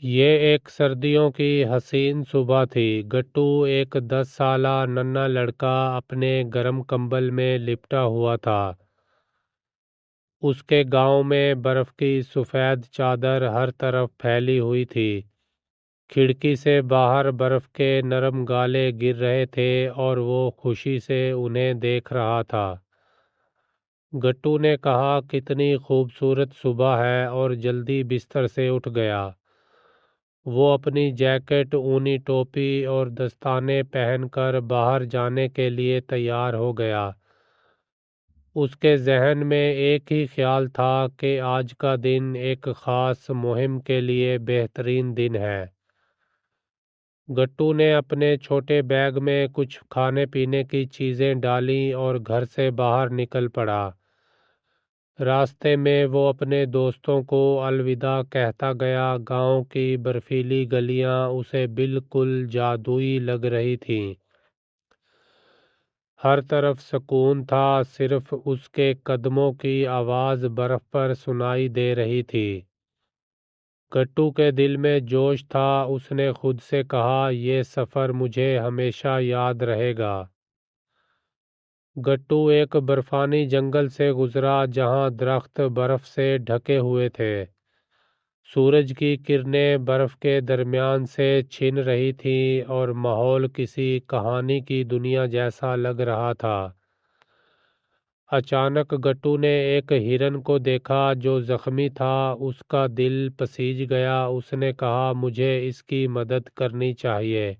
یہ ایک سردیوں کی حسین صبح تھی۔ گٹو ایک 10 سالہ ننھا لڑکا اپنے گرم کمبل میں لپٹا ہوا تھا۔ اس کے گاؤں میں برف کی سفید چادر ہر طرف پھیلی ہوئی تھی۔ کھڑکی سے باہر برف کے نرم گالے گر رہے تھے اور وہ خوشی سے انہیں دیکھ رہا تھا۔ گٹو نے کہا، کتنی خوبصورت صبح ہے، اور جلدی بستر سے اٹھ گیا۔ وہ اپنی جیکٹ، اونی ٹوپی اور دستانے پہن کر باہر جانے کے لیے تیار ہو گیا۔ اس کے ذہن میں ایک ہی خیال تھا کہ آج کا دن ایک خاص مہم کے لیے بہترین دن ہے۔ گٹو نے اپنے چھوٹے بیگ میں کچھ کھانے پینے کی چیزیں ڈالیں اور گھر سے باہر نکل پڑا۔ راستے میں وہ اپنے دوستوں کو الوداع کہتا گیا۔ گاؤں کی برفیلی گلیاں اسے بالکل جادوئی لگ رہی تھیں۔ ہر طرف سکون تھا، صرف اس کے قدموں کی آواز برف پر سنائی دے رہی تھی۔ گٹو کے دل میں جوش تھا۔ اس نے خود سے کہا، یہ سفر مجھے ہمیشہ یاد رہے گا۔ گٹو ایک برفانی جنگل سے گزرا جہاں درخت برف سے ڈھکے ہوئے تھے۔ سورج کی کرنیں برف کے درمیان سے چھن رہی تھیں اور ماحول کسی کہانی کی دنیا جیسا لگ رہا تھا۔ اچانک گٹو نے ایک ہرن کو دیکھا جو زخمی تھا۔ اس کا دل پسیج گیا۔ اس نے کہا، مجھے اس کی مدد کرنی چاہیے،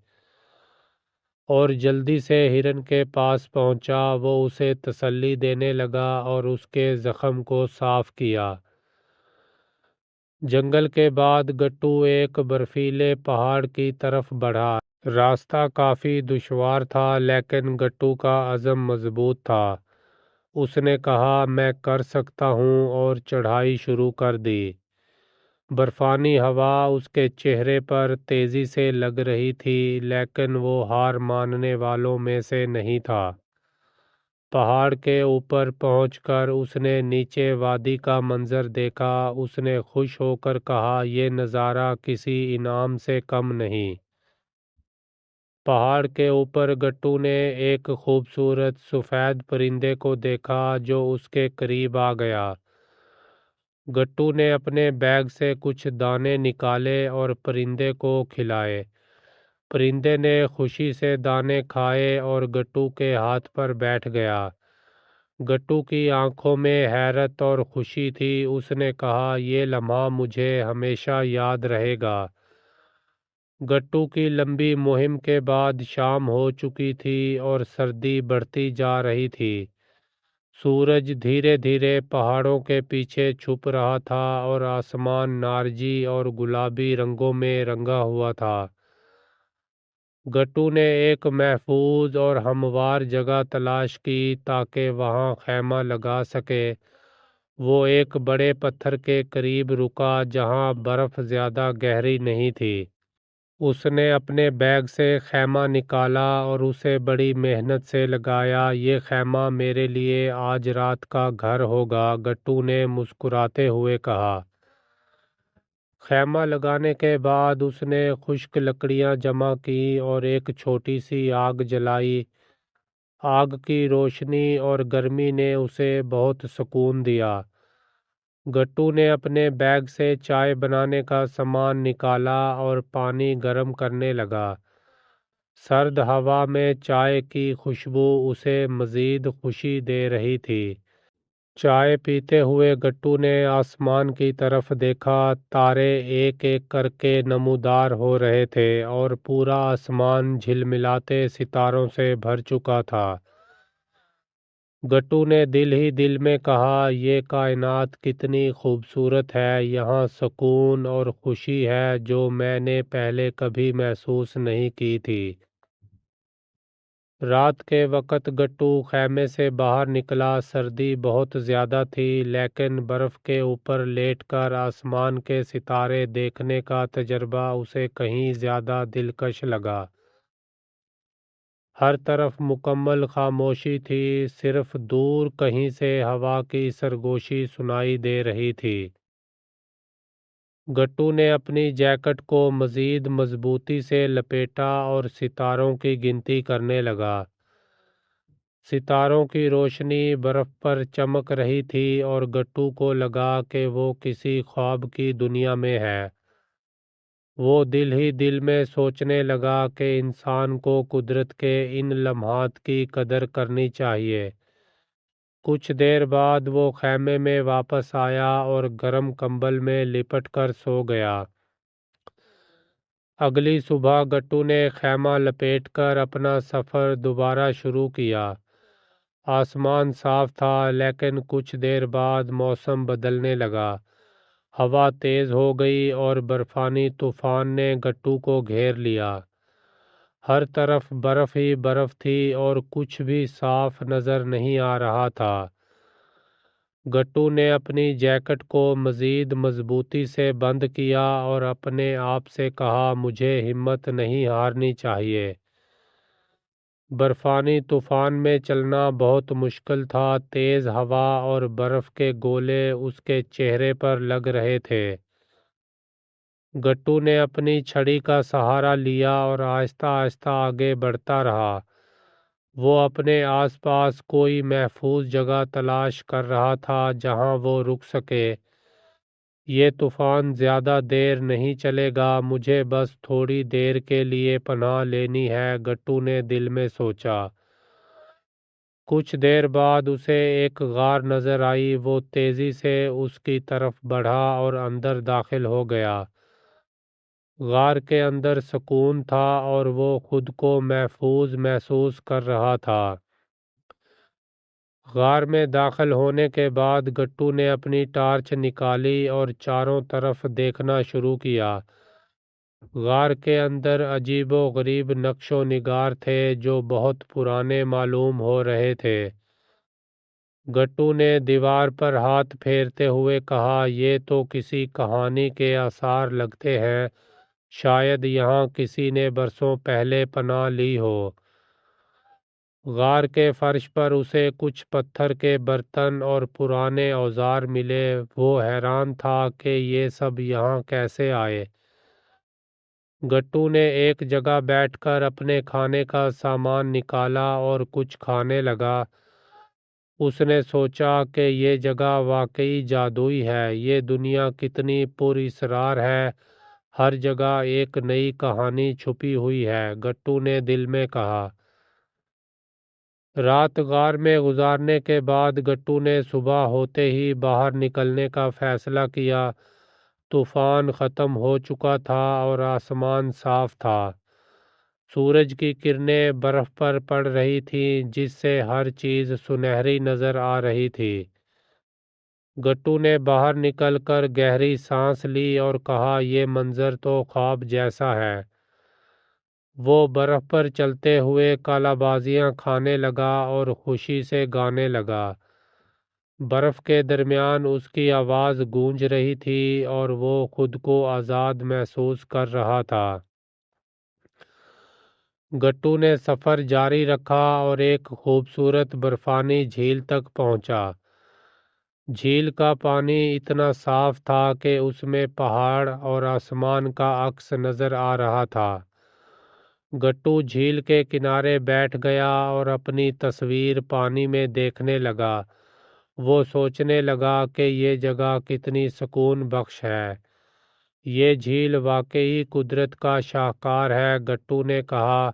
اور جلدی سے ہرن کے پاس پہنچا۔ وہ اسے تسلی دینے لگا اور اس کے زخم کو صاف کیا۔ جنگل کے بعد گٹو ایک برفیلے پہاڑ کی طرف بڑھا۔ راستہ کافی دشوار تھا، لیکن گٹو کا عزم مضبوط تھا۔ اس نے کہا، میں کر سکتا ہوں، اور چڑھائی شروع کر دی۔ برفانی ہوا اس کے چہرے پر تیزی سے لگ رہی تھی، لیکن وہ ہار ماننے والوں میں سے نہیں تھا۔ پہاڑ کے اوپر پہنچ کر اس نے نیچے وادی کا منظر دیکھا۔ اس نے خوش ہو کر کہا، یہ نظارہ کسی انعام سے کم نہیں۔ پہاڑ کے اوپر گٹو نے ایک خوبصورت سفید پرندے کو دیکھا جو اس کے قریب آ گیا۔ گٹو نے اپنے بیگ سے کچھ دانے نکالے اور پرندے کو کھلائے۔ پرندے نے خوشی سے دانے کھائے اور گٹو کے ہاتھ پر بیٹھ گیا۔ گٹو کی آنکھوں میں حیرت اور خوشی تھی۔ اس نے کہا، یہ لمحہ مجھے ہمیشہ یاد رہے گا۔ گٹو کی لمبی مہم کے بعد شام ہو چکی تھی اور سردی بڑھتی جا رہی تھی۔ سورج دھیرے دھیرے پہاڑوں کے پیچھے چھپ رہا تھا اور آسمان نارنجی اور گلابی رنگوں میں رنگا ہوا تھا۔ گٹو نے ایک محفوظ اور ہموار جگہ تلاش کی تاکہ وہاں خیمہ لگا سکے۔ وہ ایک بڑے پتھر کے قریب رکا جہاں برف زیادہ گہری نہیں تھی۔ اس نے اپنے بیگ سے خیمہ نکالا اور اسے بڑی محنت سے لگایا۔ یہ خیمہ میرے لیے آج رات کا گھر ہوگا، گٹو نے مسکراتے ہوئے کہا۔ خیمہ لگانے کے بعد اس نے خشک لکڑیاں جمع کیں اور ایک چھوٹی سی آگ جلائی۔ آگ کی روشنی اور گرمی نے اسے بہت سکون دیا۔ گٹو نے اپنے بیگ سے چائے بنانے کا سامان نکالا اور پانی گرم کرنے لگا۔ سرد ہوا میں چائے کی خوشبو اسے مزید خوشی دے رہی تھی۔ چائے پیتے ہوئے گٹو نے آسمان کی طرف دیکھا۔ تارے ایک ایک کر کے نمودار ہو رہے تھے اور پورا آسمان جھلملاتے ستاروں سے بھر چکا تھا۔ گٹو نے دل ہی دل میں کہا، یہ کائنات کتنی خوبصورت ہے، یہاں سکون اور خوشی ہے جو میں نے پہلے کبھی محسوس نہیں کی تھی۔ رات کے وقت گٹو خیمے سے باہر نکلا۔ سردی بہت زیادہ تھی، لیکن برف کے اوپر لیٹ کر آسمان کے ستارے دیکھنے کا تجربہ اسے کہیں زیادہ دلکش لگا۔ ہر طرف مکمل خاموشی تھی، صرف دور کہیں سے ہوا کی سرگوشی سنائی دے رہی تھی۔ گٹو نے اپنی جیکٹ کو مزید مضبوطی سے لپیٹا اور ستاروں کی گنتی کرنے لگا۔ ستاروں کی روشنی برف پر چمک رہی تھی اور گٹو کو لگا کہ وہ کسی خواب کی دنیا میں ہے۔ وہ دل ہی دل میں سوچنے لگا کہ انسان کو قدرت کے ان لمحات کی قدر کرنی چاہیے۔ کچھ دیر بعد وہ خیمے میں واپس آیا اور گرم کمبل میں لپٹ کر سو گیا۔ اگلی صبح گٹو نے خیمہ لپیٹ کر اپنا سفر دوبارہ شروع کیا۔ آسمان صاف تھا لیکن کچھ دیر بعد موسم بدلنے لگا۔ ہوا تیز ہو گئی اور برفانی طوفان نے گٹو کو گھیر لیا۔ ہر طرف برف ہی برف تھی اور کچھ بھی صاف نظر نہیں آ رہا تھا۔ گٹو نے اپنی جیکٹ کو مزید مضبوطی سے بند کیا اور اپنے آپ سے کہا، مجھے ہمت نہیں ہارنی چاہیے۔ برفانی طوفان میں چلنا بہت مشکل تھا۔ تیز ہوا اور برف کے گولے اس کے چہرے پر لگ رہے تھے۔ گٹو نے اپنی چھڑی کا سہارا لیا اور آہستہ آہستہ آگے بڑھتا رہا۔ وہ اپنے آس پاس کوئی محفوظ جگہ تلاش کر رہا تھا جہاں وہ رک سکے۔ یہ طوفان زیادہ دیر نہیں چلے گا، مجھے بس تھوڑی دیر کے لیے پناہ لینی ہے، گٹو نے دل میں سوچا۔ کچھ دیر بعد اسے ایک غار نظر آئی۔ وہ تیزی سے اس کی طرف بڑھا اور اندر داخل ہو گیا۔ غار کے اندر سکون تھا اور وہ خود کو محفوظ محسوس کر رہا تھا۔ غار میں داخل ہونے کے بعد گٹو نے اپنی ٹارچ نکالی اور چاروں طرف دیکھنا شروع کیا۔ غار کے اندر عجیب و غریب نقش و نگار تھے جو بہت پرانے معلوم ہو رہے تھے۔ گٹو نے دیوار پر ہاتھ پھیرتے ہوئے کہا، یہ تو کسی کہانی کے آثار لگتے ہیں، شاید یہاں کسی نے برسوں پہلے پناہ لی ہو۔ غار کے فرش پر اسے کچھ پتھر کے برتن اور پرانے اوزار ملے۔ وہ حیران تھا کہ یہ سب یہاں کیسے آئے۔ گٹو نے ایک جگہ بیٹھ کر اپنے کھانے کا سامان نکالا اور کچھ کھانے لگا۔ اس نے سوچا کہ یہ جگہ واقعی جادوئی ہے، یہ دنیا کتنی پر اسرار ہے، ہر جگہ ایک نئی کہانی چھپی ہوئی ہے، گٹو نے دل میں کہا۔ رات غار میں گزارنے کے بعد گٹو نے صبح ہوتے ہی باہر نکلنے کا فیصلہ کیا۔ طوفان ختم ہو چکا تھا اور آسمان صاف تھا۔ سورج کی کرنیں برف پر پڑ رہی تھیں جس سے ہر چیز سنہری نظر آ رہی تھی۔ گٹو نے باہر نکل کر گہری سانس لی اور کہا، یہ منظر تو خواب جیسا ہے۔ وہ برف پر چلتے ہوئے کالا بازیاں کھانے لگا اور خوشی سے گانے لگا۔ برف کے درمیان اس کی آواز گونج رہی تھی اور وہ خود کو آزاد محسوس کر رہا تھا۔ گٹو نے سفر جاری رکھا اور ایک خوبصورت برفانی جھیل تک پہنچا۔ جھیل کا پانی اتنا صاف تھا کہ اس میں پہاڑ اور آسمان کا عکس نظر آ رہا تھا۔ گٹو جھیل کے کنارے بیٹھ گیا اور اپنی تصویر پانی میں دیکھنے لگا۔ وہ سوچنے لگا کہ یہ جگہ کتنی سکون بخش ہے۔ یہ جھیل واقعی قدرت کا شاہکار ہے، گٹو نے کہا۔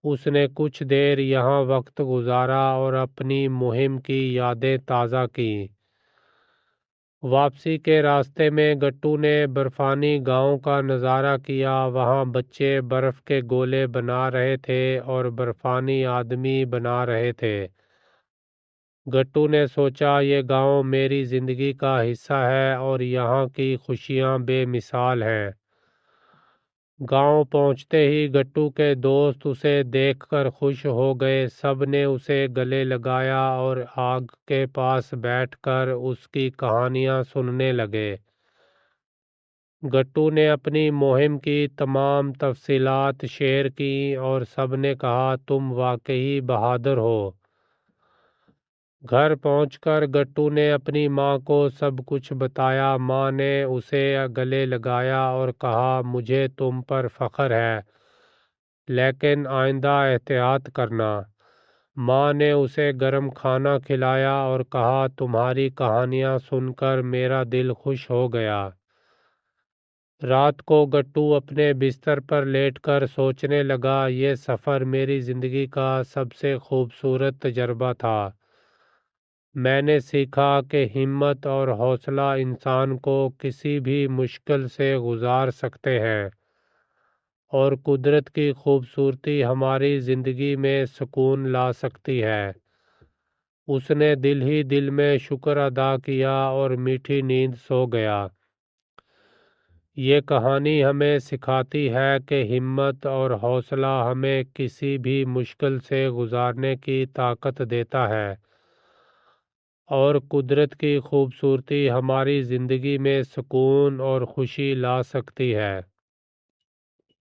اس نے کچھ دیر یہاں وقت گزارا اور اپنی مہم کی یادیں تازہ کیں۔ واپسی کے راستے میں گٹو نے برفانی گاؤں کا نظارہ کیا۔ وہاں بچے برف کے گولے بنا رہے تھے اور برفانی آدمی بنا رہے تھے۔ گٹو نے سوچا، یہ گاؤں میری زندگی کا حصہ ہے اور یہاں کی خوشیاں بے مثال ہیں۔ گاؤں پہنچتے ہی گٹو کے دوست اسے دیکھ کر خوش ہو گئے۔ سب نے اسے گلے لگایا اور آگ کے پاس بیٹھ کر اس کی کہانیاں سننے لگے۔ گٹو نے اپنی مہم کی تمام تفصیلات شیئر کیں اور سب نے کہا، تم واقعی بہادر ہو۔ گھر پہنچ کر گٹو نے اپنی ماں کو سب کچھ بتایا۔ ماں نے اسے گلے لگایا اور کہا، مجھے تم پر فخر ہے، لیکن آئندہ احتیاط کرنا۔ ماں نے اسے گرم کھانا کھلایا اور کہا، تمہاری کہانیاں سن کر میرا دل خوش ہو گیا۔ رات کو گٹو اپنے بستر پر لیٹ کر سوچنے لگا، یہ سفر میری زندگی کا سب سے خوبصورت تجربہ تھا۔ میں نے سیکھا کہ ہمت اور حوصلہ انسان کو کسی بھی مشکل سے گزار سکتے ہیں، اور قدرت کی خوبصورتی ہماری زندگی میں سکون لا سکتی ہے۔ اس نے دل ہی دل میں شکر ادا کیا اور میٹھی نیند سو گیا۔ یہ کہانی ہمیں سکھاتی ہے کہ ہمت اور حوصلہ ہمیں کسی بھی مشکل سے گزارنے کی طاقت دیتا ہے، اور قدرت کی خوبصورتی ہماری زندگی میں سکون اور خوشی لا سکتی ہے۔